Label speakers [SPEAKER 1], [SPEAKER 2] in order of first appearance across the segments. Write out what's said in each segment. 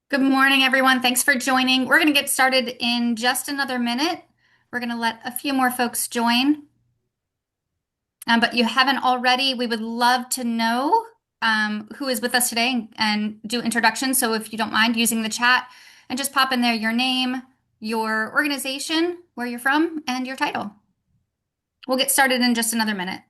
[SPEAKER 1] Good morning, everyone. Thanks for joining. We're going to get started in just another minute. We're going to let a few more folks join. But you haven't already, we would love to know who is with us today and do introductions. So if you don't mind using the chat and just pop in there your name, your organization, where you're from, and your title. We'll get started in just another minute.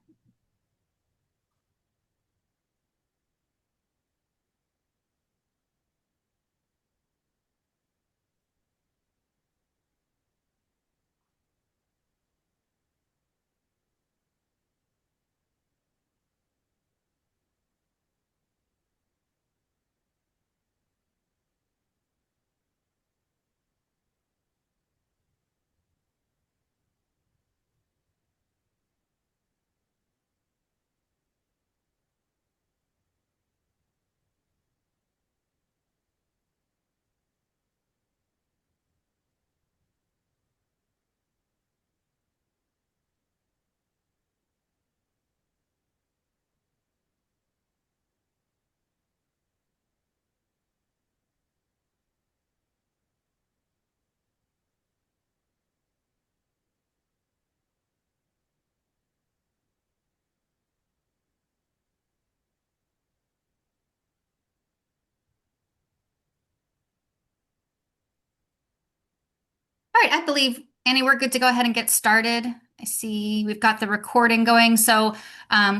[SPEAKER 1] All right, I believe, Annie, we're good to go ahead and get started. I see we've got the recording going, so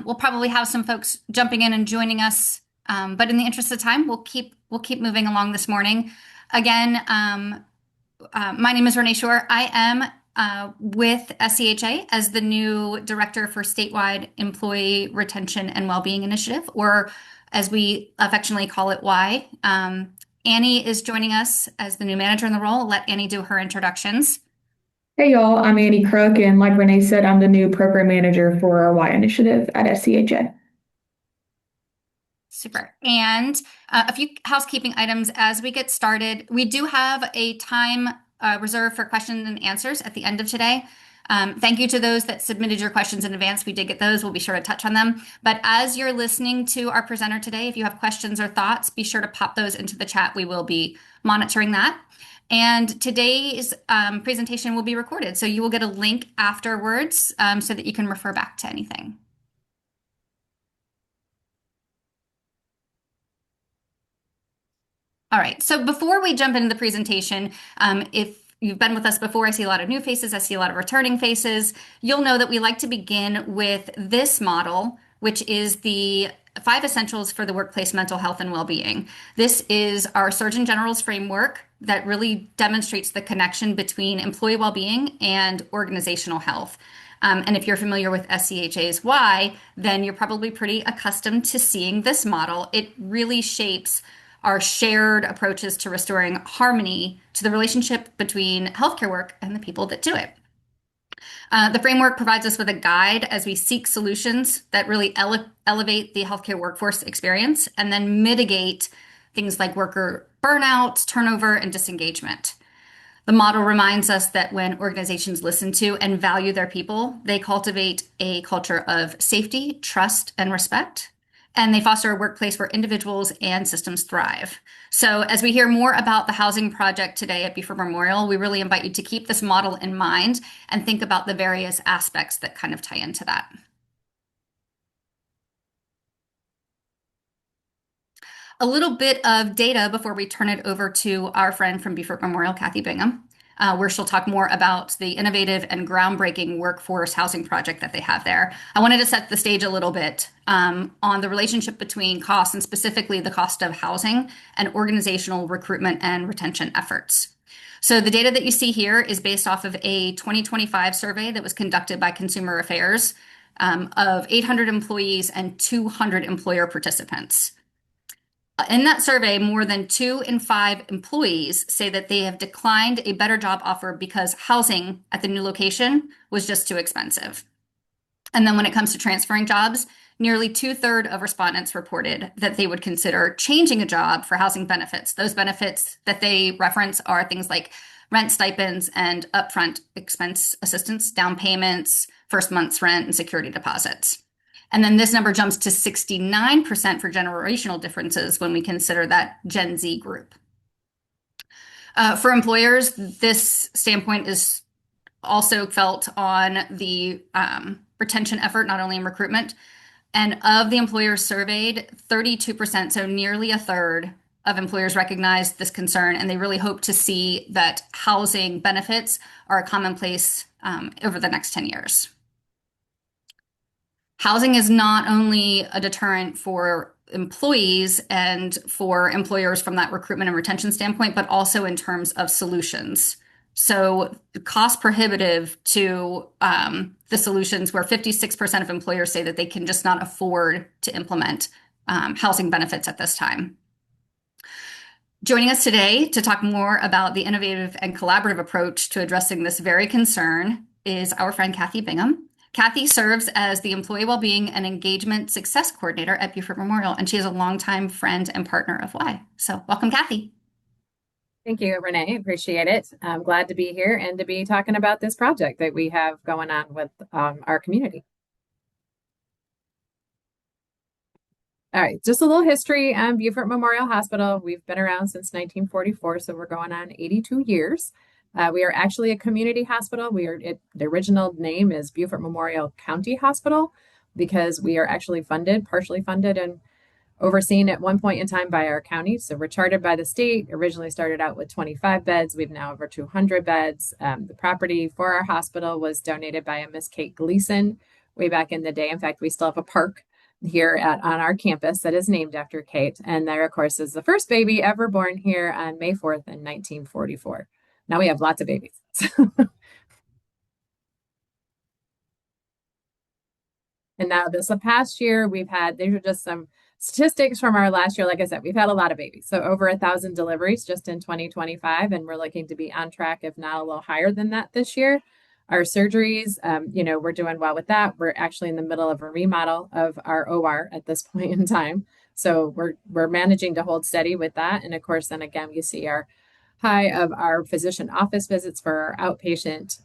[SPEAKER 1] we'll probably have some folks jumping in and joining us. But in the interest of time, we'll keep moving along this morning. Again, my name is Renee Shore. I am with SCHA as the new Director for Statewide Employee Retention and Wellbeing Initiative, or as we affectionately call it, Y. Annie is joining us as the new manager in the role. I'll let Annie do her introductions.
[SPEAKER 2] Hey y'all, I'm Annie Crook, and like Renee said, I'm the new program manager for our Y initiative at SCHA.
[SPEAKER 1] Super. And a few housekeeping items as we get started. We do have a time reserved for questions and answers at the end of today. Thank you to those that submitted your questions in advance. We did get those. We'll be sure to touch on them. But as you're listening to our presenter today, if you have questions or thoughts, be sure to pop those into the chat. We will be monitoring that. And today's presentation will be recorded. So you will get a link afterwards so that you can refer back to anything. All right. So before we jump into the presentation, if you've been with us before, I see a lot of new faces. I see a lot of returning faces. You'll know that we like to begin with this model, which is the 5 essentials for the workplace mental health and well-being. This is our Surgeon General's framework that really demonstrates the connection between employee well-being and organizational health. And if you're familiar with SCHA's Y, then you're probably pretty accustomed to seeing this model. It really shapes our shared approaches to restoring harmony to the relationship between healthcare work and the people that do it. The framework provides us with a guide as we seek solutions that really elevate the healthcare workforce experience and then mitigate things like worker burnout, turnover, and disengagement. The model reminds us that when organizations listen to and value their people, they cultivate a culture of safety, trust, and respect, and they foster a workplace where individuals and systems thrive. So, as we hear more about the housing project today at Beaufort Memorial, we really invite you to keep this model in mind and think about the various aspects that kind of tie into that. A little bit of data before we turn it over to our friend from Beaufort Memorial, Kathy Bingham, where she'll talk more about the innovative and groundbreaking workforce housing project that they have there. I wanted to set the stage a little bit on the relationship between costs and specifically the cost of housing and organizational recruitment and retention efforts. So the data that you see here is based off of a 2025 survey that was conducted by Consumer Affairs of 800 employees and 200 employer participants. In that survey, more than 2 in 5 employees say that they have declined a better job offer because housing at the new location was just too expensive. And then when it comes to transferring jobs, nearly 2/3 of respondents reported that they would consider changing a job for housing benefits. Those benefits that they reference are things like rent stipends and upfront expense assistance, down payments, first month's rent, and security deposits. And then this number jumps to 69% for generational differences when we consider that Gen Z group. For employers, this standpoint is also felt on the retention effort, not only in recruitment. And of the employers surveyed, 32%, so nearly a third of employers recognized this concern, and they really hope to see that housing benefits are a commonplace over the next 10 years. Housing is not only a deterrent for employees and for employers from that recruitment and retention standpoint, but also in terms of solutions. So, cost prohibitive to the solutions where 56% of employers say that they can just not afford to implement housing benefits at this time. Joining us today to talk more about the innovative and collaborative approach to addressing this very concern is our friend Kathy Bingham. Kathy serves as the Employee Wellbeing and Engagement Success Coordinator at Beaufort Memorial, and she is a longtime friend and partner of Y. So, welcome, Kathy.
[SPEAKER 3] Thank you, Renee. Appreciate it. I'm glad to be here and to be talking about this project that we have going on with our community. All right, just a little history on Beaufort Memorial Hospital. We've been around since 1944, so we're going on 82 years. We are actually a community hospital. The original name is Beaufort Memorial County Hospital because we are actually partially funded and overseen at one point in time by our county. So we're chartered by the state, originally started out with 25 beds. We've now over 200 beds. The property for our hospital was donated by a Miss Kate Gleason way back in the day. In fact, we still have a park here on our campus that is named after Kate. And there, of course, is the first baby ever born here on May 4th in 1944. Now we have lots of babies. And now this past year, these are just some statistics from our last year. Like I said, we've had a lot of babies. So over 1,000 deliveries just in 2025. And we're looking to be on track, if not a little higher than that this year. Our surgeries, we're doing well with that. We're actually in the middle of a remodel of our OR at this point in time. So we're managing to hold steady with that. And of course, then again, you see our high of our physician office visits for our outpatient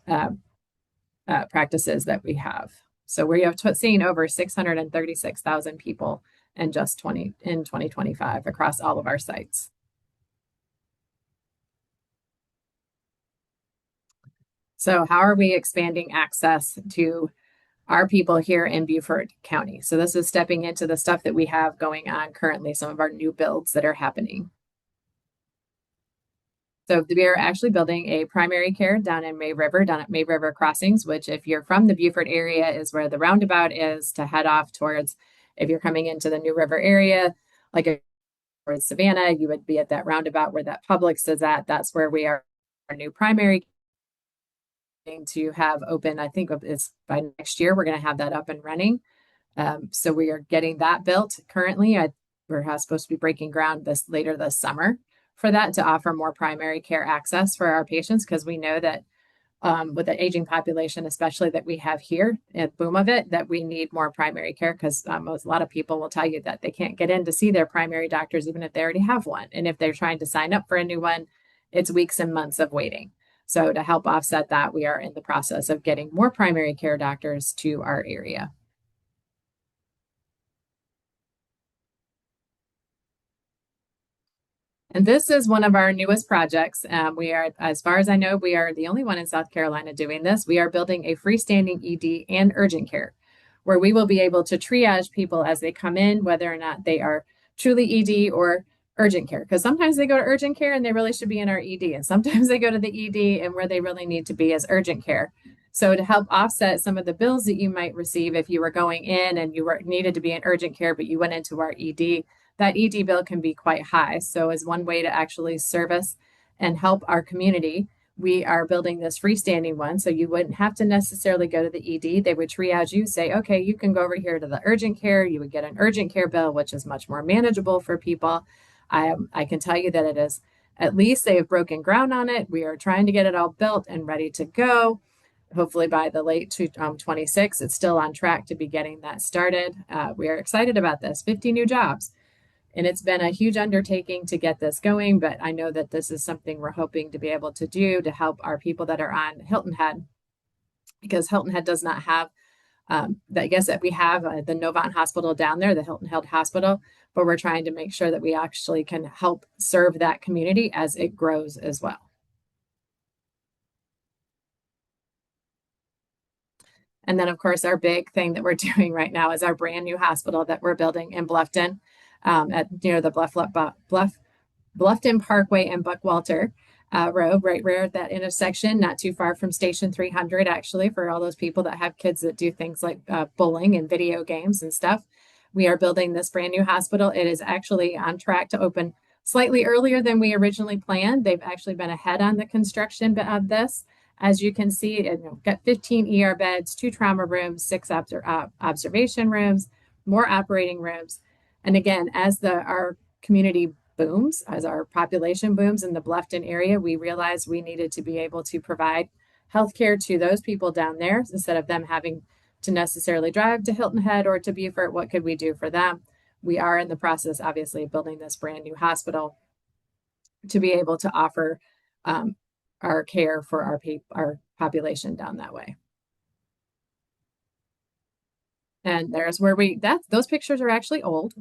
[SPEAKER 3] practices that we have. So we have seen over 636,000 people in 2025 across all of our sites. So how are we expanding access to our people here in Beaufort County? So this is stepping into the stuff that we have going on currently, some of our new builds that are happening. So we are actually building a primary care down at May River Crossings, which if you're from the Beaufort area is where the roundabout is to head off towards, if you're coming into the New River area, like towards Savannah, you would be at that roundabout where that Publix is at. That's where we are, our new primary to have open. I think it's by next year, we're going to have that up and running. So we are getting that built currently. We're supposed to be breaking ground later this summer for that to offer more primary care access for our patients, because we know that with the aging population, especially that we have here at boom of it, that we need more primary care because a lot of people will tell you that they can't get in to see their primary doctors, even if they already have one. And if they're trying to sign up for a new one, it's weeks and months of waiting. So to help offset that, we are in the process of getting more primary care doctors to our area. And this is one of our newest projects. We are, as far as I know, we are the only one in South Carolina doing this. We are building a freestanding ED and urgent care, where we will be able to triage people as they come in, whether or not they are truly ED or urgent care. Because sometimes they go to urgent care and they really should be in our ED. And sometimes they go to the ED and where they really need to be is urgent care. So to help offset some of the bills that you might receive if you were going in and you needed to be in urgent care, but you went into our ED, that ED bill can be quite high. So as one way to actually service and help our community, we are building this freestanding one. So you wouldn't have to necessarily go to the ED. They would triage you, say, okay, you can go over here to the urgent care. You would get an urgent care bill, which is much more manageable for people. I can tell you that it is, at least they have broken ground on it. We are trying to get it all built and ready to go. Hopefully by the late 26, it's still on track to be getting that started. We are excited about this, 50 new jobs. And it's been a huge undertaking to get this going, but I know that this is something we're hoping to be able to do to help our people that are on Hilton Head, because Hilton Head does not have I guess that we have the Novant Hospital down there, the Hilton Head Hospital, but we're trying to make sure that we actually can help serve that community as it grows as well. And then, of course, our big thing that we're doing right now is our brand new hospital that we're building in Bluffton, at near the Bluffton Parkway and Buckwalter Road, right where at that intersection, not too far from Station 300, actually, for all those people that have kids that do things like bowling and video games and stuff. We are building this brand new hospital. It is actually on track to open slightly earlier than we originally planned. They've actually been ahead on the construction of this. As you can see, it got 15 ER beds, 2 trauma rooms, 6 observation rooms, more operating rooms. And again, as our community booms, as our population booms in the Bluffton area, we realized we needed to be able to provide healthcare to those people down there instead of them having to necessarily drive to Hilton Head or to Beaufort. What could we do for them? We are in the process, obviously, of building this brand new hospital to be able to offer our care for our population down that way. And there's where those pictures are actually old.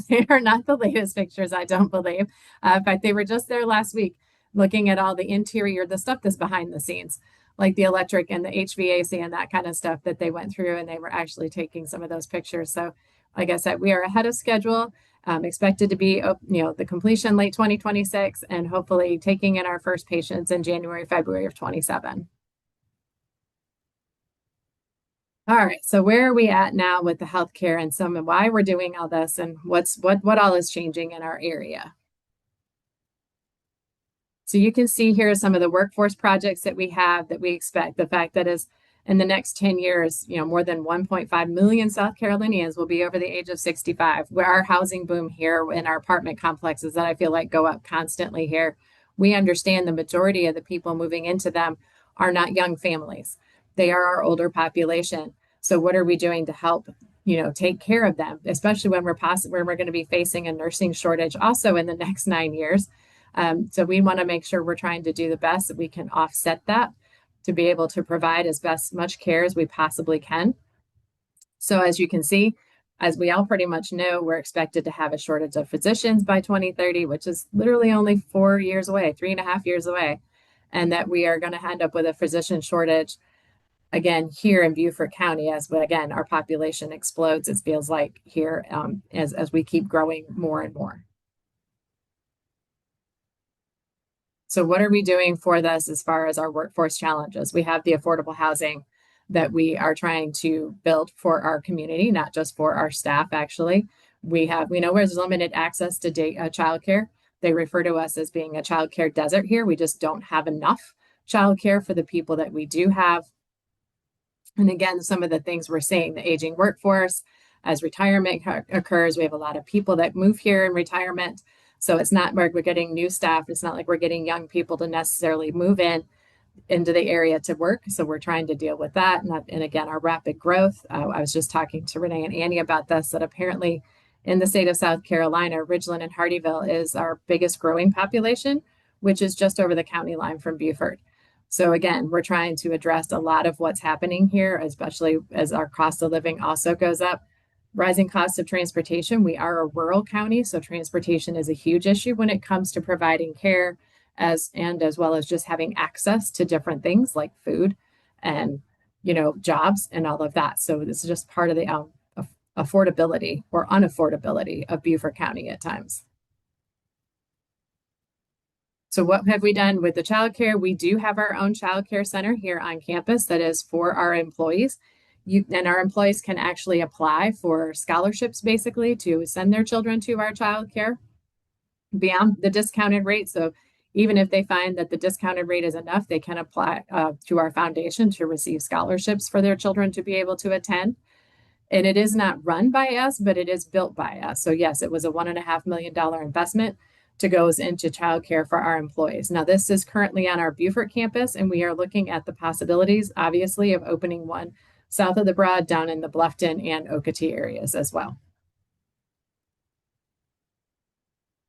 [SPEAKER 3] They are not the latest pictures, I don't believe. In fact, they were just there last week looking at all the interior, the stuff that's behind the scenes, like the electric and the HVAC and that kind of stuff that they went through, and they were actually taking some of those pictures. So like I said, we are ahead of schedule, expected to be, the completion late 2026, and hopefully taking in our first patients in January, February of 27. All right, so where are we at now with the healthcare and why we're doing all this and what all is changing in our area? So you can see here some of the workforce projects that we have that we expect. The fact that is in the next 10 years, more than 1.5 million South Carolinians will be over the age of 65. Where our housing boom here in our apartment complexes that I feel like go up constantly here, we understand the majority of the people moving into them are not young families. They are our older population. So what are we doing to help, take care of them, especially when we're going to be facing a nursing shortage also in the next 9 years. So we want to make sure we're trying to do the best that we can offset that to be able to provide much care as we possibly can. So as you can see, as we all pretty much know, we're expected to have a shortage of physicians by 2030, which is literally only 4 years away, 3.5 years away, and that we are going to end up with a physician shortage again here in Beaufort County again our population explodes, it feels like here, as we keep growing more and more. So what are we doing for this as far as our workforce challenges? We have the affordable housing that we are trying to build for our community, not just for our staff. Actually, we know there's limited access to childcare. They refer to us as being a childcare desert here. We just don't have enough childcare for the people that we do have. And again, some of the things we're seeing, the aging workforce, as retirement occurs, we have a lot of people that move here in retirement. So it's not like we're getting new staff. It's not like we're getting young people to necessarily move into the area to work. So we're trying to deal with that. And again, our rapid growth. I was just talking to Renee and Annie about this, that apparently in the state of South Carolina, Ridgeland and Hardeeville is our biggest growing population, which is just over the county line from Beaufort. So again, we're trying to address a lot of what's happening here, especially as our cost of living also goes up. Rising costs of transportation. We are a rural county, so transportation is a huge issue when it comes to providing care as well as just having access to different things like food and, jobs and all of that. So this is just part of the affordability or unaffordability of Beaufort County at times. So what have we done with the childcare? We do have our own childcare center here on campus that is for our employees. And our employees can actually apply for scholarships, basically, to send their children to our childcare beyond the discounted rate. So even if they find that the discounted rate is enough, they can apply to our foundation to receive scholarships for their children to be able to attend. And it is not run by us, but it is built by us. So yes, it was a $1.5 million investment to goes into childcare for our employees. Now, this is currently on our Beaufort campus, and we are looking at the possibilities, obviously, of opening one south of the Broad, down in the Bluffton and Okatee areas as well.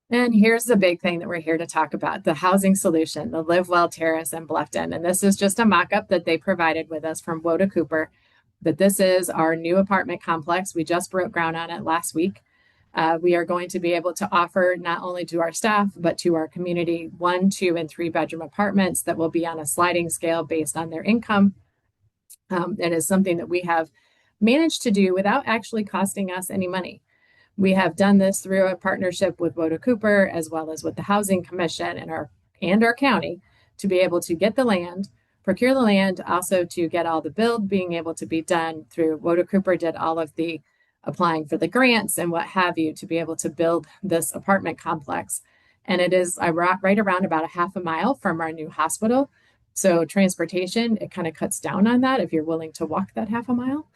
[SPEAKER 3] And here's the big thing that we're here to talk about, the housing solution, the Live Well Terrace in Bluffton. And this is just a mock-up that they provided with us from Woda Cooper. that this is our new apartment complex. We just broke ground on it last week. We are going to be able to offer not only to our staff, but to our community 1, 2, and 3 bedroom apartments that will be on a sliding scale based on their income. It is something that we have managed to do without actually costing us any money. We have done this through a partnership with Woda Cooper, as well as with the Housing Commission and our county, to be able to get the land, procure the land, also to get all the build being able to be done through Woda Cooper did all of the applying for the grants and what have you to be able to build this apartment complex. And it is right around about a half a mile from our new hospital. So transportation, it kind of cuts down on that if you're willing to walk that half a mile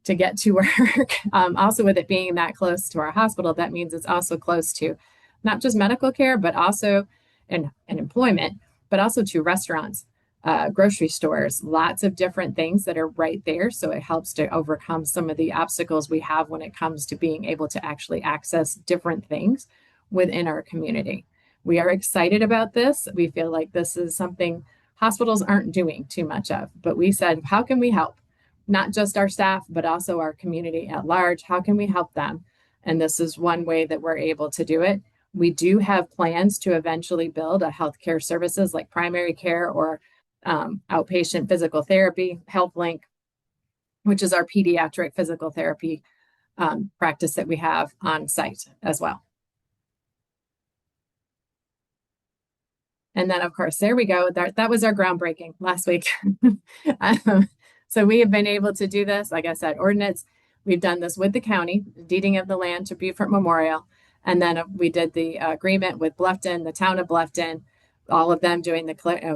[SPEAKER 3] to get to work. Also, with it being that close to our hospital, that means it's also close to not just medical care, but also and employment, but also to restaurants, grocery stores, lots of different things that are right there. So it helps to overcome some of the obstacles we have when it comes to being able to actually access different things within our community. We are excited about this. We feel like this is something hospitals aren't doing too much of, but we said, how can we help? Not just our staff, but also our community at large. How can we help them? And this is one way that we're able to do it. We do have plans to eventually build a healthcare services like primary care or outpatient physical therapy, HealthLink, which is our pediatric physical therapy practice that we have on site as well. And then, of course, there we go. That was our groundbreaking last week. So we have been able to do this, like I said, ordinance. We've done this with the county, deeding of the land to Beaufort Memorial. And then we did the agreement with Bluffton, the town of Bluffton, all of them doing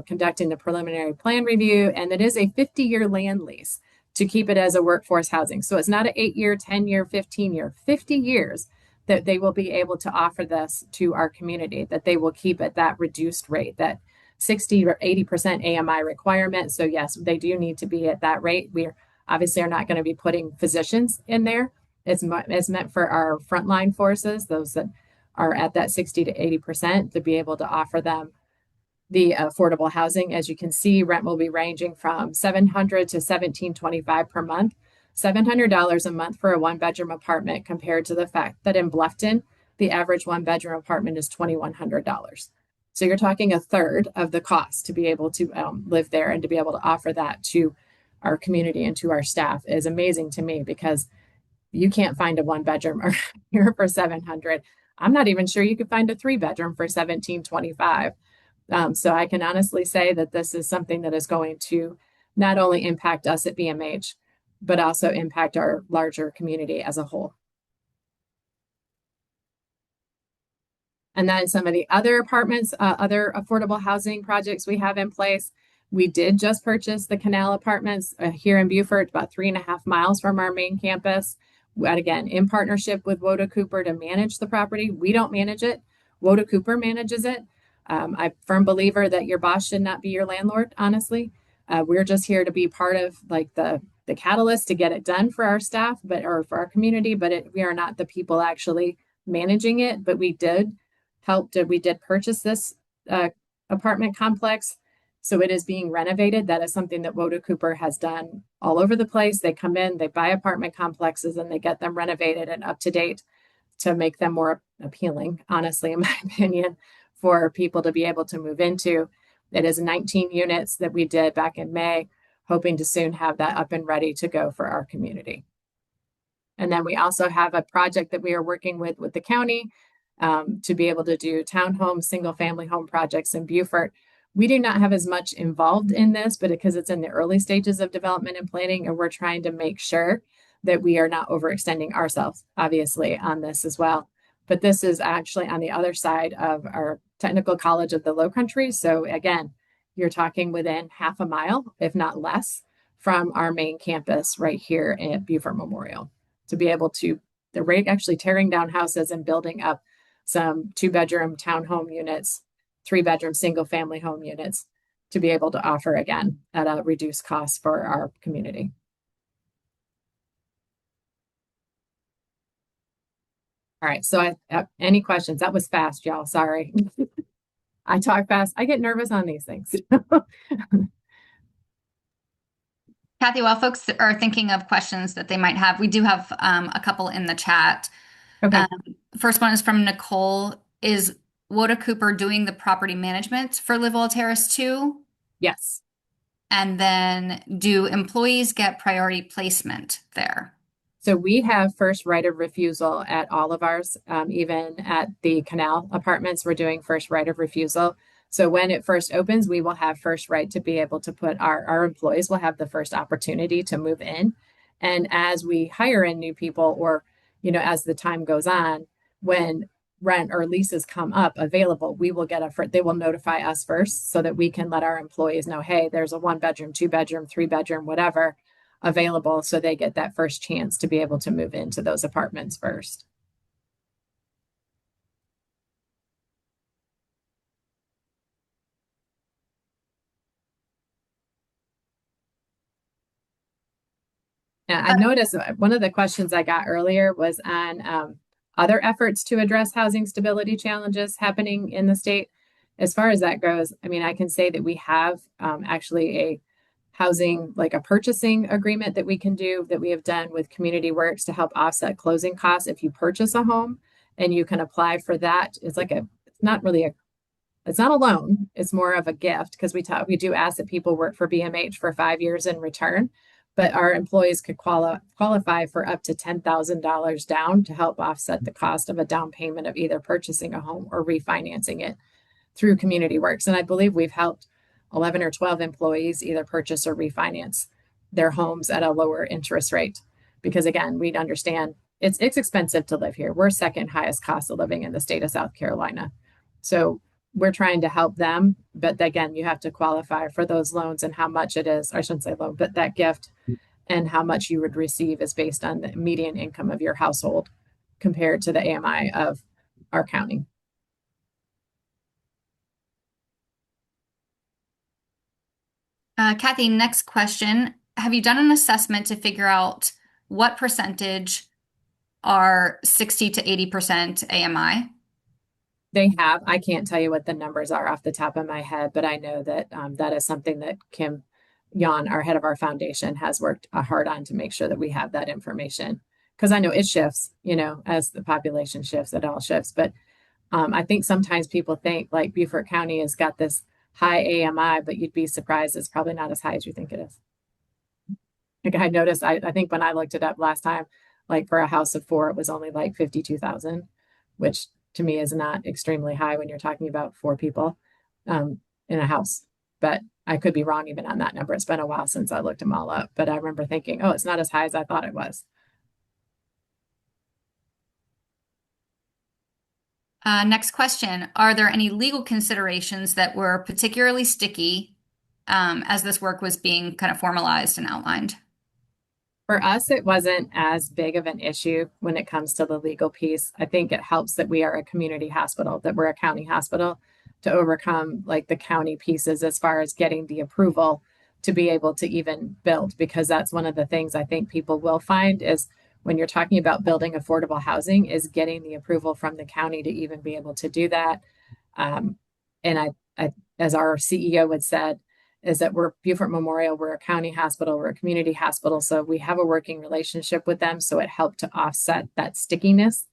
[SPEAKER 3] conducting the preliminary plan review. And it is a 50-year land lease to keep it as a workforce housing. So it's not an 8-year, 10-year, 15-year, 50 years that they will be able to offer this to our community, that they will keep at that reduced rate, that 60 or 80% AMI requirement. So yes, they do need to be at that rate. We obviously are not going to be putting physicians in there. It's meant for our frontline forces, those that are at that 60 to 80%, to be able to offer them the affordable housing. As you can see, rent will be ranging from $700 to $1,725 per month. $700 a month for a 1-bedroom apartment, compared to the fact that in Bluffton, the average 1-bedroom apartment is $2,100. So you're talking a third of the cost to be able to live there, and to be able to offer that to our community and to our staff is amazing to me, because you can't find a 1-bedroom here for $700. I'm not even sure you could find a 3-bedroom for $1,725. So I can honestly say that this is something that is going to not only impact us at BMH, but also impact our larger community as a whole. And then some of the other apartments, other affordable housing projects we have in place. We did just purchase the Canal Apartments here in Beaufort, about 3.5 miles from our main campus. And again, in partnership with Woda Cooper to manage the property. We don't manage it. Woda Cooper manages it. I'm a firm believer that your boss should not be your landlord, honestly. We're just here to be part of like the catalyst to get it done for our staff, or for our community, but we are not the people actually managing it. But we did purchase this apartment complex. So it is being renovated. That is something that Woda Cooper has done all over the place. They come in, they buy apartment complexes, and they get them renovated and up to date to make them more appealing, honestly, in my opinion, for people to be able to move into. It is 19 units that we did back in May, hoping to soon have that up and ready to go for our community. And then we also have a project that we are working with the county to be able to do townhomes, single family home projects in Beaufort. We do not have as much involved in this, but because it's in the early stages of development and planning, and we're trying to make sure that we are not overextending ourselves, obviously, on this as well. But this is actually on the other side of our technical college of the Low Country. So again, you're talking within half a mile, if not less, from our main campus right here at Beaufort Memorial, to be able to, they're actually tearing down houses and building up some 2-bedroom townhome units, 3-bedroom single family home units, to be able to offer again at a reduced cost for our community. All right, so any questions? That was fast, y'all. Sorry. I talk fast. I get nervous on these things.
[SPEAKER 1] Kathy, while folks are thinking of questions that they might have, we do have a couple in the chat.
[SPEAKER 3] Okay.
[SPEAKER 1] Um, First one is from Nicole. Is Woda Cooper doing the property management for Livewell Terrace too?
[SPEAKER 3] Yes.
[SPEAKER 1] And then do employees get priority placement there?
[SPEAKER 3] So we have first right of refusal at all of ours, even at the Canal Apartments, we're doing first right of refusal. So when it first opens, we will have first right to be able to put our employees will have the first opportunity to move in. And as we hire in new people or, as the time goes on, when rent or leases come up available, we will they will notify us first so that we can let our employees know, hey, there's a 1 bedroom, 2 bedroom, 3 bedroom, whatever available, so they get that first chance to be able to move into those apartments first. And I noticed one of the questions I got earlier was on other efforts to address housing stability challenges happening in the state. As far as that goes, I mean, I can say that we have actually a housing, like a purchasing agreement that we can do that we have done with Community Works to help offset closing costs if you purchase a home, and you can apply for that. It's not really it's not a loan. It's more of a gift because we do ask that people work for BMH for 5 years in return, but our employees could qualify for up to $10,000 down to help offset the cost of a down payment of either purchasing a home or refinancing it through Community Works. And I believe we've helped 11 or 12 employees either purchase or refinance their homes at a lower interest rate. Because again, we understand it's expensive to live here. We're second highest cost of living in the state of South Carolina. So we're trying to help them. But again, you have to qualify for those loans, and how much it is, or I shouldn't say loan, but that gift and how much you would receive is based on the median income of your household compared to the AMI of our county.
[SPEAKER 1] Kathy, next question. Have you done an assessment to figure out what percentage are 60 to 80% AMI?
[SPEAKER 3] They have. I can't tell you what the numbers are off the top of my head, but I know that that is something that Kim Yon, our head of our foundation, has worked hard on to make sure that we have that information. Because I know it shifts, as the population shifts, it all shifts. But I think sometimes people think like Beaufort County has got this high AMI, but you'd be surprised it's probably not as high as you think it is. Like I noticed, I think when I looked it up last time, like for a house of four, it was only like 52,000, which to me is not extremely high when you're talking about four people in a house. But I could be wrong even on that number. It's been a while since I looked them all up, but I remember thinking, oh, it's not as high as I thought it was.
[SPEAKER 1] Next question. Are there any legal considerations that were particularly sticky as this work was being kind of formalized and outlined?
[SPEAKER 3] For us, it wasn't as big of an issue when it comes to the legal piece. I think it helps that we are a community hospital, that we're a county hospital, to overcome like the county pieces as far as getting the approval to be able to even build, because that's one of the things I think people will find is when you're talking about building affordable housing is getting the approval from the county to even be able to do that. And as our CEO had said, is that we're Beaufort Memorial, we're a county hospital, we're a community hospital. So we have a working relationship with them. So it helped to offset that stickiness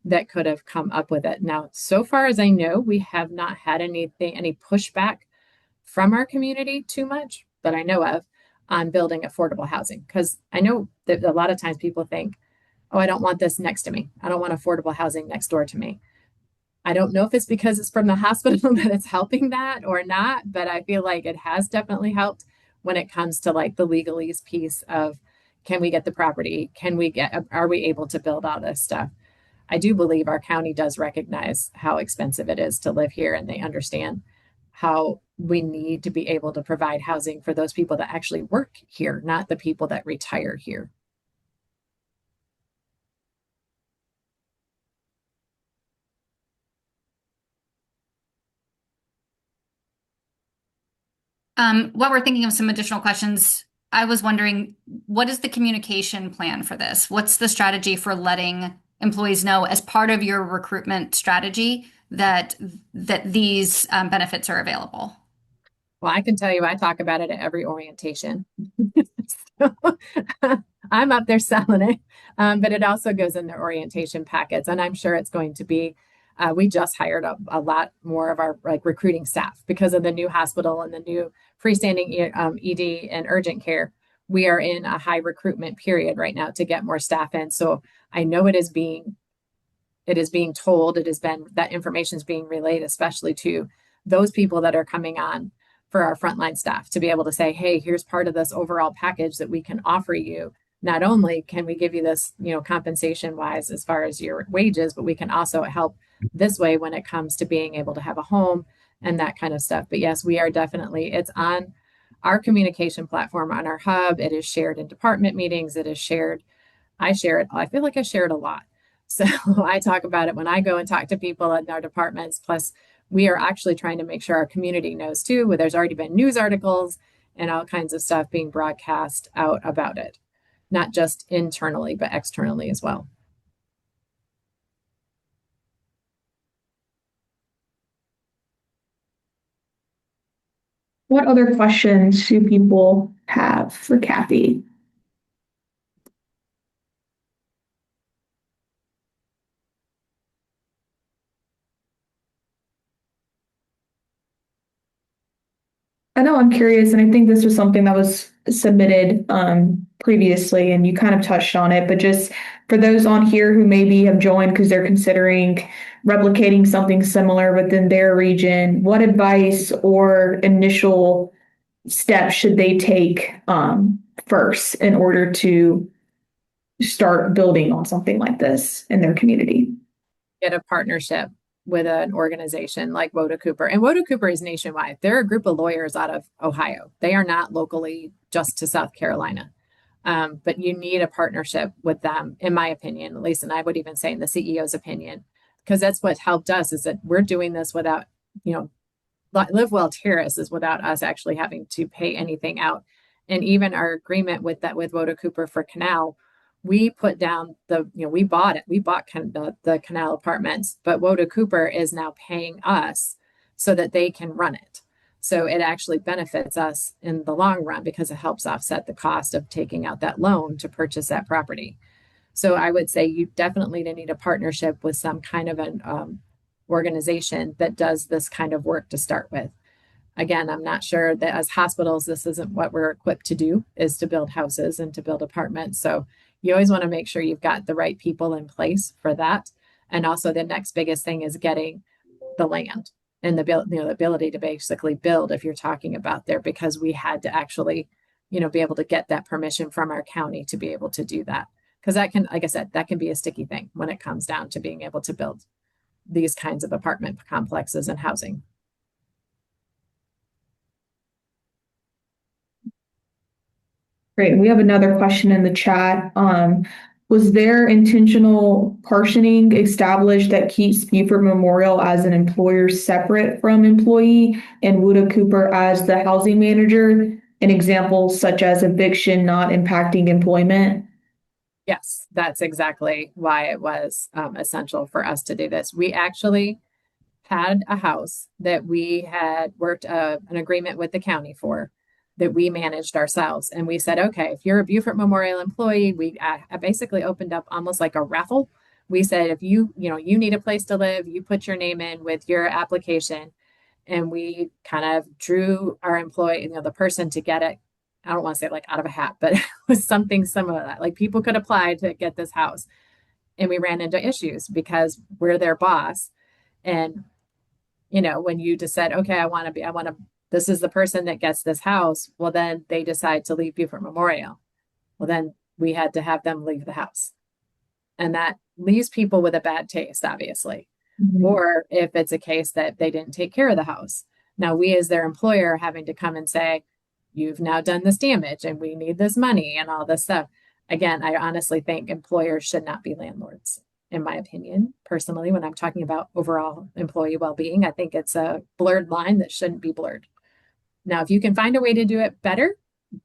[SPEAKER 3] that could have come up with it. Now, so far as I know, we have not had any pushback from our community too much that I know of on building affordable housing. Because I know that a lot of times people think, oh, I don't want this next to me. I don't want affordable housing next door to me. I don't know if it's because it's from the hospital that it's helping that or not, but I feel like it has definitely helped when it comes to like the legalese piece of can we get the property? Are we able to build all this stuff? I do believe our county does recognize how expensive it is to live here, and they understand how we need to be able to provide housing for those people that actually work here, not the people that retire here.
[SPEAKER 1] While we're thinking of some additional questions, I was wondering, what is the communication plan for this? What's the strategy for letting employees know as part of your recruitment strategy that these benefits are available?
[SPEAKER 3] Well, I can tell you, I talk about it at every orientation. I'm up there selling it. But it also goes in their orientation packets. And I'm sure it's going to be, we just hired a lot more of our like recruiting staff because of the new hospital and the new freestanding ED and urgent care. We are in a high recruitment period right now to get more staff in. So I know it is being told, it has been that information is being relayed, especially to those people that are coming on for our frontline staff to be able to say, hey, here's part of this overall package that we can offer you. Not only can we give you this, compensation wise as far as your wages, but we can also help this way when it comes to being able to have a home and that kind of stuff. But yes, we are definitely, it's on our communication platform on our hub. It is shared in department meetings. It is shared. I share it. I feel like I share it a lot. So I talk about it when I go and talk to people in our departments. Plus, we are actually trying to make sure our community knows too, where there's already been news articles and all kinds of stuff being broadcast out about it, not just internally, but externally as well.
[SPEAKER 2] What other questions do people have for Kathy? I know I'm curious, and I think this was something that was submitted previously, and you kind of touched on it, but just for those on here who maybe have joined because they're considering replicating something similar within their region, what advice or initial steps should they take first in order to start building on something like this in their community?
[SPEAKER 3] Get a partnership with an organization like Woda Cooper. And Woda Cooper is nationwide. They're a group of lawyers out of Ohio. They are not locally just to South Carolina. But you need a partnership with them, in my opinion, at least, and I would even say in the CEO's opinion, because that's what helped us is that we're doing this without, Live Well Terrace is without us actually having to pay anything out. And even our agreement with Woda Cooper for Canal, we put down we bought it. We bought the Canal apartments, but Woda Cooper is now paying us so that they can run it. So it actually benefits us in the long run because it helps offset the cost of taking out that loan to purchase that property. So I would say you definitely need a partnership with some kind of an organization that does this kind of work to start with. Again, I'm not sure that as hospitals, this isn't what we're equipped to do, is to build houses and to build apartments. So you always want to make sure you've got the right people in place for that. And also the next biggest thing is getting the land and the ability to basically build if you're talking about there, because we had to actually, be able to get that permission from our county to be able to do that. Because that can, like I said, that can be a sticky thing when it comes down to being able to build these kinds of apartment complexes and housing.
[SPEAKER 2] Great. We have another question in the chat. Was there intentional partitioning established that keeps Beaufort Memorial as an employer separate from employee and Woda Cooper as the housing manager? An example such as eviction not impacting employment?
[SPEAKER 3] Yes, that's exactly why it was essential for us to do this. We actually had a house that we had worked an agreement with the county for that we managed ourselves. And we said, okay, if you're a Beaufort Memorial employee, we basically opened up almost like a raffle. We said, if you need a place to live, you put your name in with your application. And we kind of drew our employee, the person to get it. I don't want to say like out of a hat, but it was something similar to that. Like people could apply to get this house. And we ran into issues because we're their boss. And when you just said, okay, this is the person that gets this house. Well, then they decide to leave Beaufort Memorial. Well, then we had to have them leave the house. And that leaves people with a bad taste, obviously. Mm-hmm. Or if it's a case that they didn't take care of the house. Now, we as their employer having to come and say, you've now done this damage and we need this money and all this stuff. Again, I honestly think employers should not be landlords. In my opinion, personally, when I'm talking about overall employee well-being, I think it's a blurred line that shouldn't be blurred. Now, if you can find a way to do it better,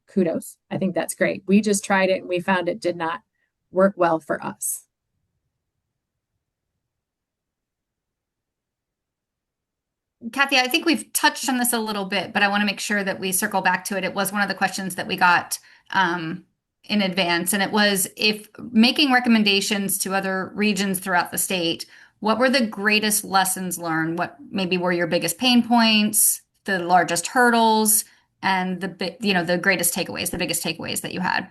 [SPEAKER 3] kudos. I think that's great. We just tried it and we found it did not work well for us.
[SPEAKER 1] Kathy, I think we've touched on this a little bit, but I want to make sure that we circle back to it. It was one of the questions that we got in advance, and it was if making recommendations to other regions throughout the state, what were the greatest lessons learned? What maybe were your biggest pain points, the largest hurdles, and the greatest takeaways, the biggest takeaways that you had?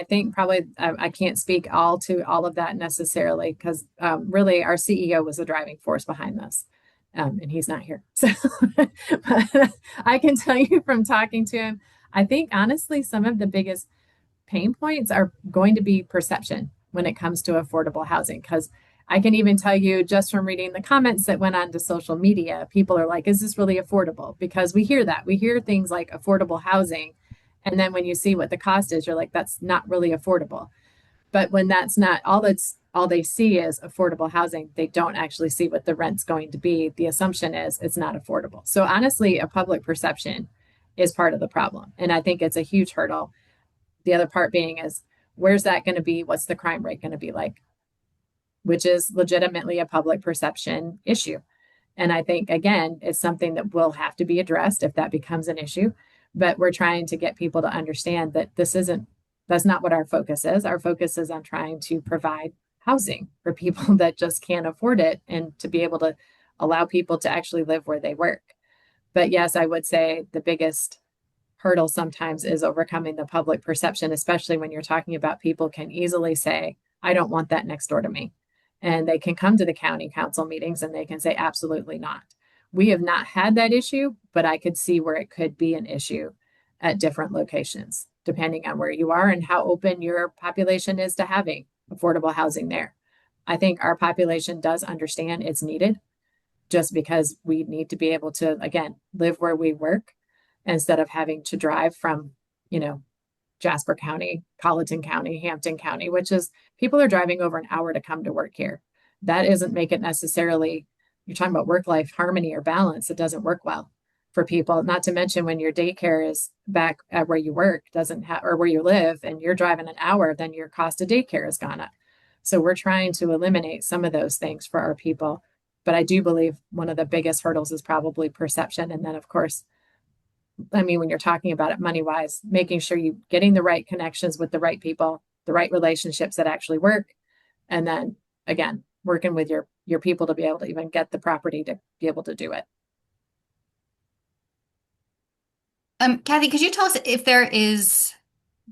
[SPEAKER 3] I think probably I can't speak all to all of that necessarily because really our CEO was the driving force behind this. And he's not here. So but I can tell you from talking to him, I think honestly, some of the biggest pain points are going to be perception when it comes to affordable housing. Because I can even tell you just from reading the comments that went on to social media, people are like, is this really affordable? Because we hear that. We hear things like affordable housing. And then when you see what the cost is, you're like, that's not really affordable. But when that's not that's all they see is affordable housing, they don't actually see what the rent's going to be. The assumption is it's not affordable. So honestly, a public perception is part of the problem. And I think it's a huge hurdle. The other part being is where's that going to be? What's the crime rate going to be like? Which is legitimately a public perception issue. And I think, again, it's something that will have to be addressed if that becomes an issue. But we're trying to get people to understand that that's not what our focus is. Our focus is on trying to provide housing for people that just can't afford it and to be able to allow people to actually live where they work. But yes, I would say the biggest hurdle sometimes is overcoming the public perception, especially when you're talking about people can easily say, I don't want that next door to me. And they can come to the county council meetings and they can say, absolutely not. We have not had that issue, but I could see where it could be an issue at different locations, depending on where you are and how open your population is to having affordable housing there. I think our population does understand it's needed just because we need to be able to, again, live where we work instead of having to drive from, Jasper County, Colleton County, Hampton County, which is people are driving over an hour to come to work here. That isn't make it necessarily, you're talking about work-life harmony or balance. It doesn't work well for people. Not to mention when your daycare is back at where you work, doesn't have, or where you live, and you're driving an hour, then your cost of daycare has gone up. So we're trying to eliminate some of those things for our people. But I do believe one of the biggest hurdles is probably perception. And then, of course, I mean, when you're talking about it money wise, making sure you're getting the right connections with the right people, the right relationships that actually work. And then again, working with your people to be able to even get the property to be able to do it.
[SPEAKER 1] Kathy, could you tell us if there is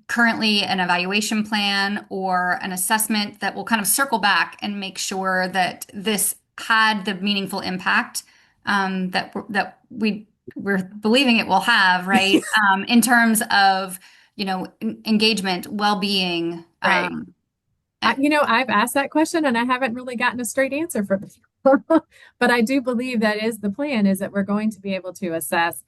[SPEAKER 1] currently an evaluation plan or an assessment that will kind of circle back and make sure that this had the meaningful impact that we're believing it will have, right? In terms of, engagement, well-being.
[SPEAKER 3] Right. I've asked that question and I haven't really gotten a straight answer from people. But I do believe that is the plan, is that we're going to be able to assess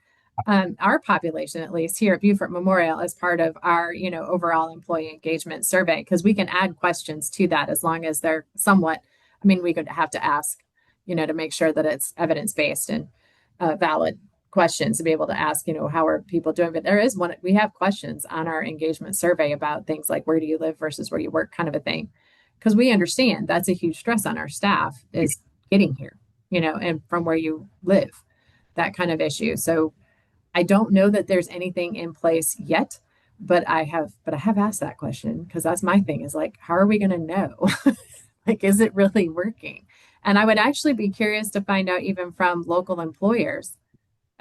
[SPEAKER 3] our population, at least here at Beaufort Memorial, as part of our, overall employee engagement survey, because we can add questions to that as long as they're somewhat, I mean, we could have to ask, to make sure that it's evidence-based and valid questions to be able to ask, how are people doing? But there is one, we have questions on our engagement survey about things like where do you live versus where you work, kind of a thing. Because we understand that's a huge stress on our staff is getting here, and from where you live, that kind of issue. So I don't know that there's anything in place yet, but I have asked that question because that's my thing is like, how are we going to know? Like, is it really working? And I would actually be curious to find out even from local employers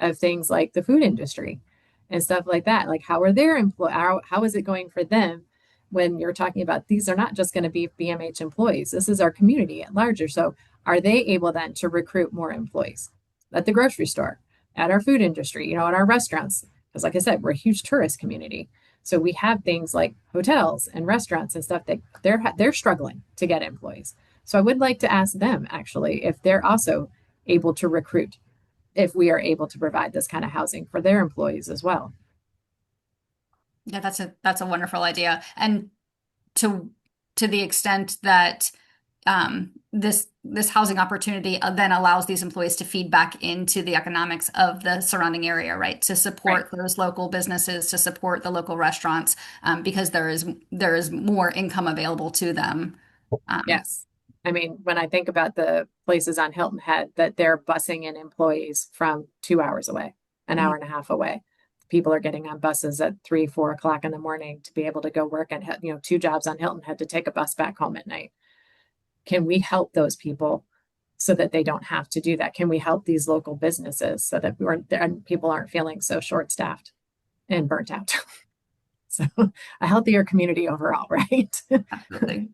[SPEAKER 3] of things like the food industry and stuff like that. Like, how are their how is it going for them when you're talking about these are not just going to be BMH employees. This is our community at larger. So are they able then to recruit more employees at the grocery store, at our food industry, at our restaurants? Because like I said, we're a huge tourist community. So we have things like hotels and restaurants and stuff that they're struggling to get employees. So I would like to ask them actually if they're also able to recruit, if we are able to provide this kind of housing for their employees as well.
[SPEAKER 1] Yeah, that's a wonderful idea. And to the extent that this housing opportunity then allows these employees to feed back into the economics of the surrounding area, right? To support those local businesses, to support the local restaurants, because there is more income available to them.
[SPEAKER 3] Yes. I mean, when I think about the places on Hilton Head that they're busing in employees from 2 hours away, an hour and a half away, people are getting on buses at 3, 4 o'clock in the morning to be able to go work and, 2 jobs on Hilton Head to take a bus back home at night. Can we help those people so that they don't have to do that? Can we help these local businesses so that people aren't feeling so short-staffed and burnt out? So a healthier community overall, right?
[SPEAKER 1] Absolutely.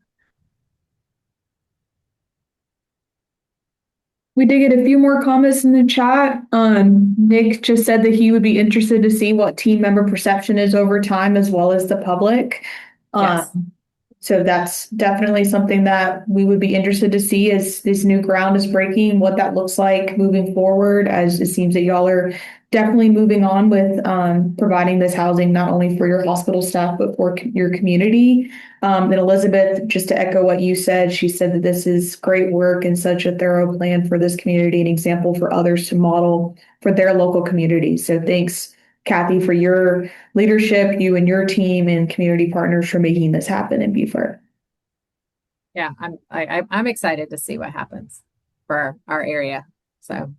[SPEAKER 2] We did get a few more comments in the chat. Nick just said that he would be interested to see what team member perception is over time as well as the public.
[SPEAKER 3] Yes.
[SPEAKER 2] So that's definitely something that we would be interested to see as this new ground is breaking, what that looks like moving forward, as it seems that y'all are definitely moving on with providing this housing, not only for your hospital staff, but for your community. And Elizabeth, just to echo what you said, she said that this is great work and such a thorough plan for this community, an example for others to model for their local communities. So thanks, Kathy, for your leadership, you and your team and community partners for making this happen in Beaufort.
[SPEAKER 3] Yeah, I'm excited to see what happens for our area. So,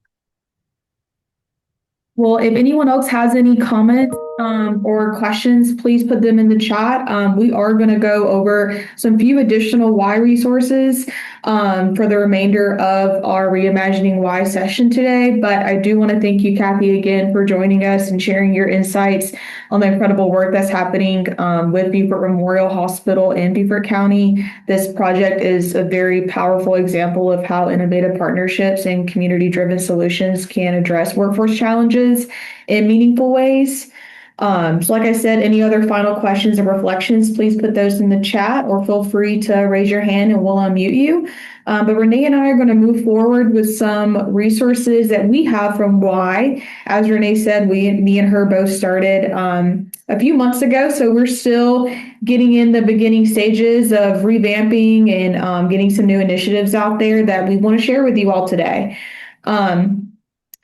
[SPEAKER 2] well, if anyone else has any comments or questions, please put them in the chat. We are going to go over some few additional Y resources for the remainder of our Reimagining Y session today. But I do want to thank you, Kathy, again for joining us and sharing your insights on the incredible work that's happening with Beaufort Memorial Hospital in Beaufort County. This project is a very powerful example of how innovative partnerships and community-driven solutions can address workforce challenges in meaningful ways. So like I said, any other final questions or reflections, please put those in the chat or feel free to raise your hand and we'll unmute you. But Renee and I are going to move forward with some resources that we have from Y. As Renee said, me and her both started a few months ago. So we're still getting in the beginning stages of revamping and getting some new initiatives out there that we want to share with you all today.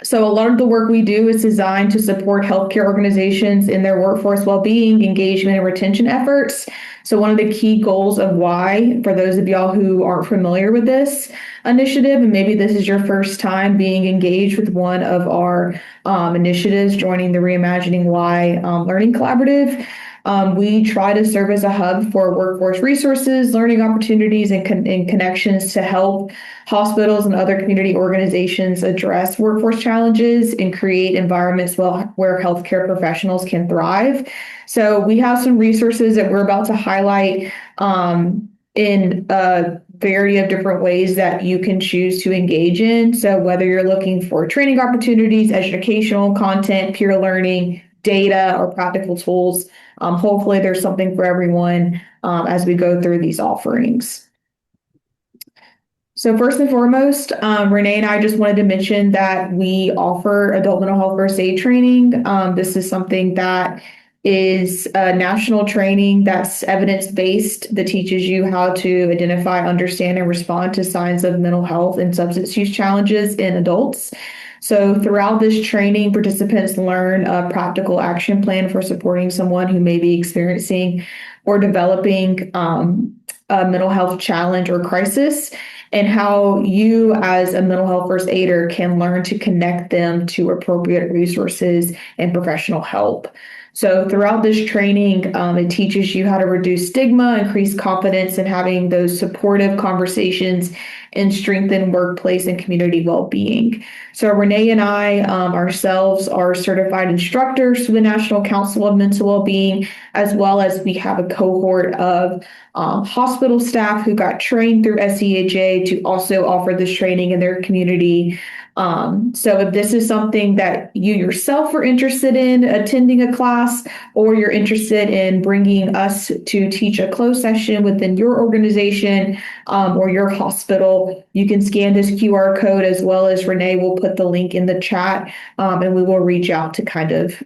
[SPEAKER 2] So a lot of the work we do is designed to support healthcare organizations in their workforce well-being, engagement, and retention efforts. So one of the key goals of Y, for those of y'all who aren't familiar with this initiative, and maybe this is your first time being engaged with one of our initiatives, joining the Reimagining Y Learning Collaborative. We try to serve as a hub for workforce resources, learning opportunities, and connections to help hospitals and other community organizations address workforce challenges and create environments where healthcare professionals can thrive. So we have some resources that we're about to highlight in a variety of different ways that you can choose to engage in. So whether you're looking for training opportunities, educational content, peer learning, data, or practical tools, hopefully there's something for everyone as we go through these offerings. So first and foremost, Renee and I just wanted to mention that we offer adult mental health first aid training. This is something that is a national training that's evidence-based that teaches you how to identify, understand, and respond to signs of mental health and substance use challenges in adults. So throughout this training, participants learn a practical action plan for supporting someone who may be experiencing or developing a mental health challenge or crisis, and how you as a mental health first aider can learn to connect them to appropriate resources and professional help. So throughout this training, it teaches you how to reduce stigma, increase confidence in having those supportive conversations, and strengthen workplace and community well-being. So Renee and I ourselves are certified instructors through the National Council of Mental Wellbeing, as well as we have a cohort of hospital staff who got trained through SCHA to also offer this training in their community. So if this is something that you yourself are interested in attending a class, or you're interested in bringing us to teach a closed session within your organization or your hospital, you can scan this QR code, as well as Renee will put the link in the chat, and we will reach out to kind of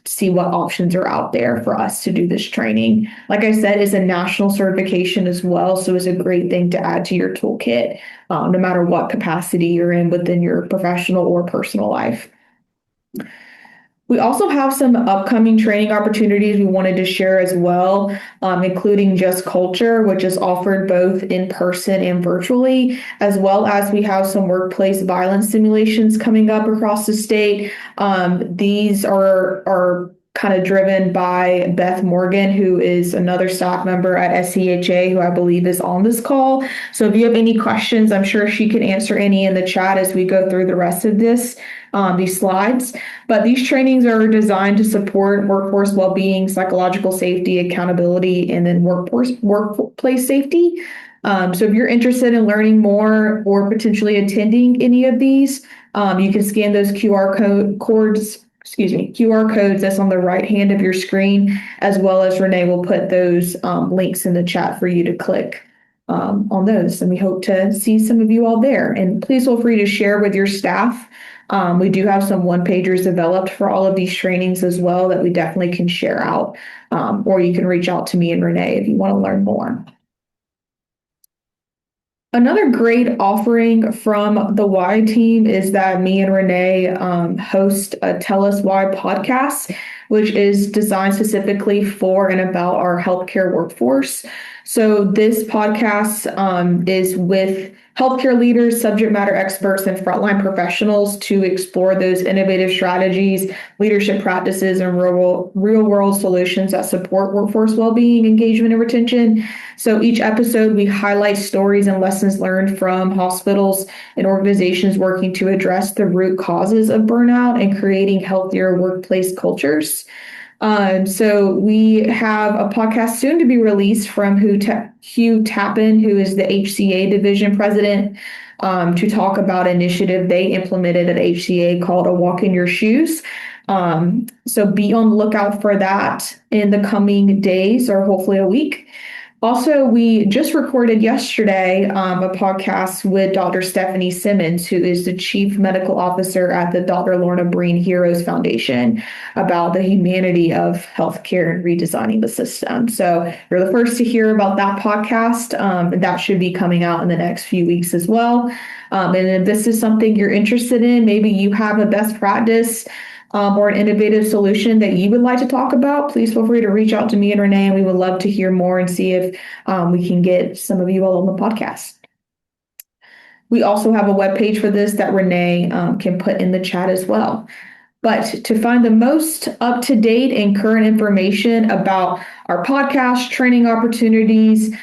[SPEAKER 2] see what options are out there for us to do this training. Like I said, it's a national certification as well, so it's a great thing to add to your toolkit, no matter what capacity you're in within your professional or personal life. We also have some upcoming training opportunities we wanted to share as well, including Just Culture, which is offered both in person and virtually, as well as we have some workplace violence simulations coming up across the state. These are kind of driven by Beth Morgan, who is another staff member at SCHA, who I believe is on this call. So if you have any questions, I'm sure she can answer any in the chat as we go through the rest of these slides. But these trainings are designed to support workforce well-being, psychological safety, accountability, and then workplace safety. So if you're interested in learning more or potentially attending any of these, you can scan those QR codes that's on the right hand of your screen, as well as Renee will put those links in the chat for you to click on those. And we hope to see some of you all there. And please feel free to share with your staff. We do have some one-pagers developed for all of these trainings as well that we definitely can share out. Or you can reach out to me and Renee if you want to learn more. Another great offering from the Y team is that me and Renee host a Tell Us Why podcast, which is designed specifically for and about our healthcare workforce. So this podcast is with healthcare leaders, subject matter experts, and frontline professionals to explore those innovative strategies, leadership practices, and real-world solutions that support workforce well-being, engagement, and retention. So each episode, we highlight stories and lessons learned from hospitals and organizations working to address the root causes of burnout and creating healthier workplace cultures. So we have a podcast soon to be released from Hugh Tappan, who is the HCA division president, to talk about an initiative they implemented at HCA called A Walk in Your Shoes. So be on the lookout for that in the coming days or hopefully a week. Also, we just recorded yesterday a podcast with Dr. Stephanie Simmons, who is the Chief Medical Officer at the Dr. Lorna Breen Heroes Foundation, about the humanity of healthcare and redesigning the system. So you're the first to hear about that podcast. That should be coming out in the next few weeks as well. And if this is something you're interested in, maybe you have a best practice or an innovative solution that you would like to talk about, please feel free to reach out to me and Renee, and we would love to hear more and see if we can get some of you all on the podcast. We also have a webpage for this that Renee can put in the chat as well. But to find the most up-to-date and current information about our podcast, training opportunities,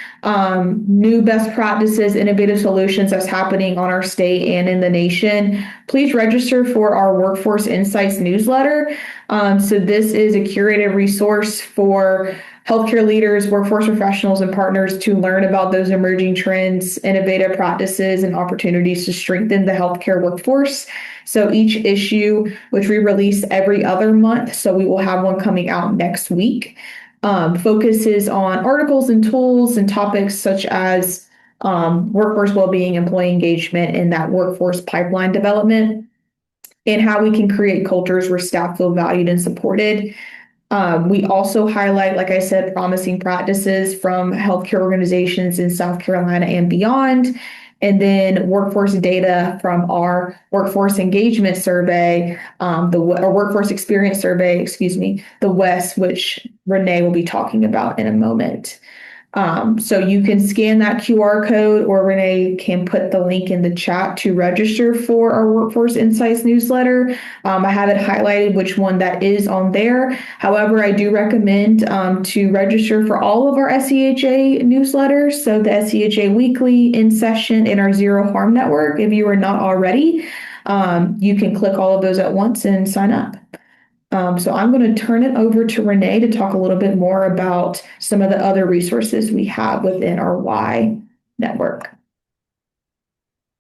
[SPEAKER 2] new best practices, innovative solutions that's happening on our state and in the nation, please register for our Workforce Insights newsletter. So this is a curated resource for healthcare leaders, workforce professionals, and partners to learn about those emerging trends, innovative practices, and opportunities to strengthen the healthcare workforce. So each issue, which we release every other month, so we will have one coming out next week, focuses on articles and tools and topics such as workforce well-being, employee engagement, and that workforce pipeline development, and how we can create cultures where staff feel valued and supported. We also highlight, like I said, promising practices from healthcare organizations in South Carolina and beyond. And then workforce data from our workforce engagement survey, or workforce experience survey, the WES, which Renee will be talking about in a moment. So you can scan that QR code, or Renee can put the link in the chat to register for our Workforce Insights newsletter. I have it highlighted which one that is on there. However, I do recommend to register for all of our SCHA newsletters. So the SCHA Weekly, In Session, and our Zero Harm Network. If you are not already, you can click all of those at once and sign up. So I'm going to turn it over to Renee to talk a little bit more about some of the other resources we have within our Y network.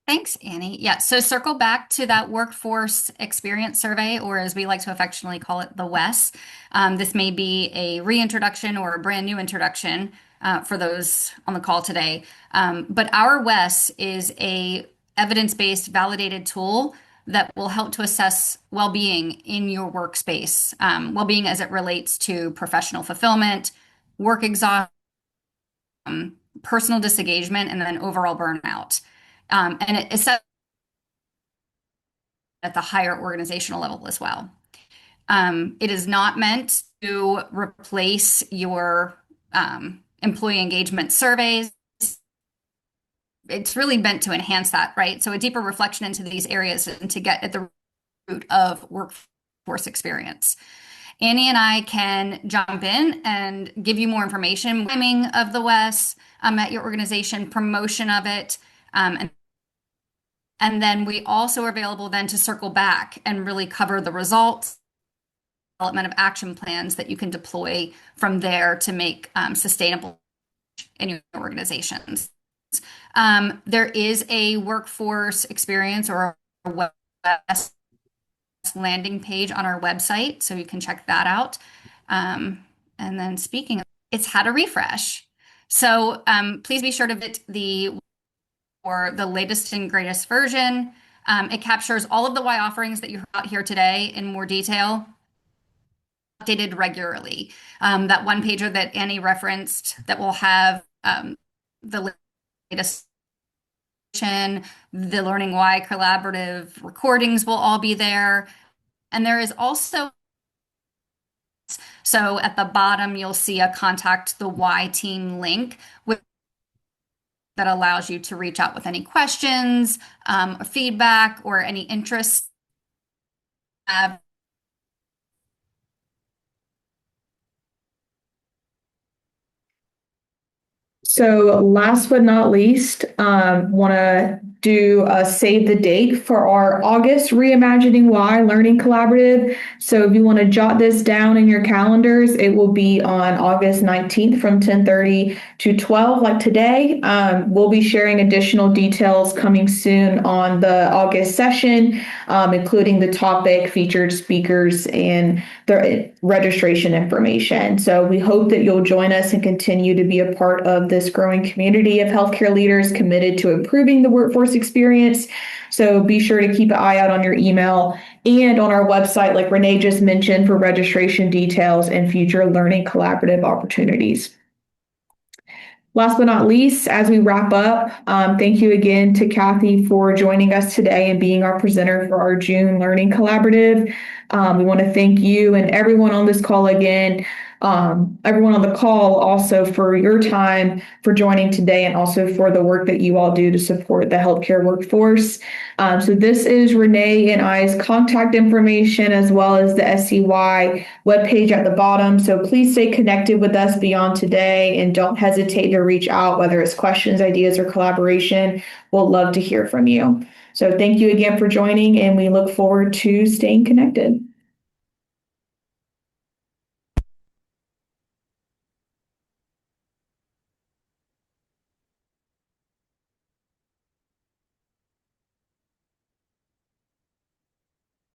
[SPEAKER 1] Thanks, Annie. Yeah, so circle back to that workforce experience survey, or as we like to affectionately call it, the WES. This may be a reintroduction or a brand new introduction for those on the call today. But our WES is a evidence-based validated tool that will help to assess well-being in your workspace, well-being as it relates to professional fulfillment, work exhaustion, personal disengagement, and then overall burnout. And it's set at the higher organizational level as well. It is not meant to replace your employee engagement surveys. It's really meant to enhance that, right? So a deeper reflection into these areas and to get at the root of workforce experience. Annie and I can jump in and give you more information, timing of the WES at your organization, promotion of it, and then we also are available then to circle back and really cover the results, development of action plans that you can deploy from there to make sustainable in your organizations. There is a workforce experience or a WES landing page on our website, so you can check that out. And then speaking of, it's how to refresh. So please be sure to visit the latest and greatest version. It captures all of the Y offerings that you heard about here today in more detail, updated regularly. That one pager that Annie referenced that will have the latest, the Learning Y collaborative recordings will all be there. And there is also, so at the bottom, you'll see a contact the Y team link that allows you to reach out with any questions, or feedback, or any interest.
[SPEAKER 2] So last but not least, want to do a save the date for our August Reimagining Y Learning Collaborative. So if you want to jot this down in your calendars, it will be on August 19th from 10:30 to 12, like today. We'll be sharing additional details coming soon on the August session, including the topic, featured speakers, and the registration information. So we hope that you'll join us and continue to be a part of this growing community of healthcare leaders committed to improving the workforce experience. So be sure to keep an eye out on your email and on our website, like Renee just mentioned, for registration details and future learning collaborative opportunities. Last but not least, as we wrap up, thank you again to Kathy for joining us today and being our presenter for our June Learning Collaborative. We want to thank you and everyone on this call again, everyone on the call also for your time, for joining today, and also for the work that you all do to support the healthcare workforce. So this is Renee and I's contact information, as well as the SCY webpage at the bottom. So please stay connected with us beyond today and don't hesitate to reach out, whether it's questions, ideas, or collaboration. We'll love to hear from you. So thank you again for joining, and we look forward to staying connected.